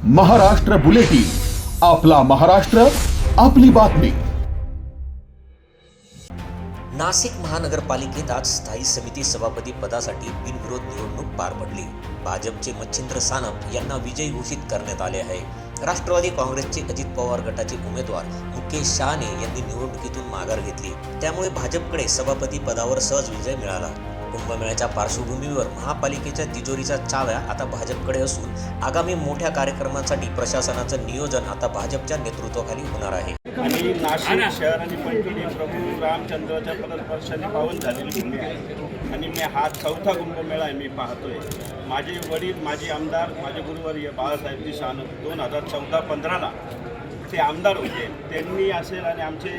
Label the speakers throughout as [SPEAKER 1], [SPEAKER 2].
[SPEAKER 1] Maharashtra bulletin, आपला महाराष्ट्र, आपली बातमी।
[SPEAKER 2] नाशिक महानगरपालिकेत आज स्थायी समिती सभापती पदासाठी बिनविरोध निवडणूक पार पडली। भाजपचे मच्छिंद्र सानप यांना विजयी घोषित करण्यात आले आहे। राष्ट्रवादी काँग्रेसचे अजित पवार गटाचे उमेदवार मुकेश शहाणे यांनी निवडणुकीतून माघार घेतली, त्यामुळे भाजपकडे सभापती पदावर सहज विजय मिळाला। कुंभमेळ्याच्या पार्श्वभूमीवर महापालिकेच्या तिजोरीच्या चाव्या आता भाजपकडे असून आगामी मोठ्या कार्यक्रमांसाठी प्रशासनाचं नियोजन आता भाजपच्या नेतृत्वाखाली होणार आहे।
[SPEAKER 3] आणि नाशिक शहर आणि पंढरी प्रभू रामचंद्राच्या पदस्पर्शाने पावन झालेली भूमी आहे आणि मी हा चौथा कुंभमेळा आहे मी पाहतोय। माझे वडील माजी आमदार माझे गुरुवर्य बाळासाहेबजी सानप 2014-15ला ते आमदार होते। त्यांनी असेल आणि आमचे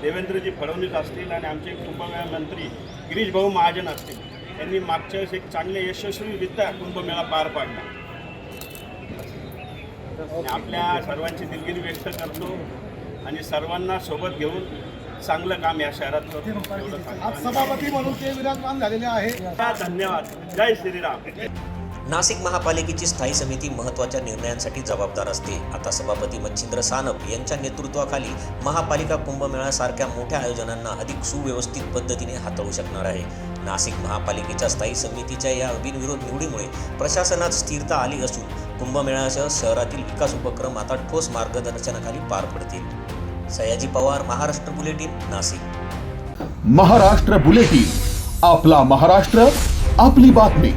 [SPEAKER 3] देवेंद्रजी फडणवीस असतील आणि आमचे कुंभमेळा मंत्री गिरीश भाऊ महाजन असतील, त्यांनी मागच्या वेळेस एक चांगले यशस्वीरित्या कुंभमेळा पार पाडला। आपल्या सर्वांची दिलगिरी व्यक्त करतो आणि सर्वांना सोबत घेऊन चांगलं काम या शहरात करतो।
[SPEAKER 4] आज सभापती म्हणून ते विराजमान झालेले आहे।
[SPEAKER 3] धन्यवाद। जय श्रीराम।
[SPEAKER 2] नाशिक महापालिकेची स्थायी समिती महत्त्वाच्या निर्णयांसाठी जबाबदार असते। आता सभापती मच्छिंद्र सानप यांच्या नेतृत्वाखाली महापालिका कुंभमेळ्यासारख्या मोठ्या आयोजनांना अधिक सुव्यवस्थित पद्धतीने हाताळू शकणार आहे। नाशिक महापालिकेच्या स्थायी समितीच्या या बिनविरोध निवडीमुळे प्रशासनात स्थिरता आली असून कुंभमेळ्यासह शहरातील विकास उपक्रम आता ठोस मार्गदर्शनाखाली पार पडतील। सयाजी पवार, महाराष्ट्र बुलेटिन, नाशिक।
[SPEAKER 1] महाराष्ट्र बुलेटिन, आपला महाराष्ट्र, आपली बातमी।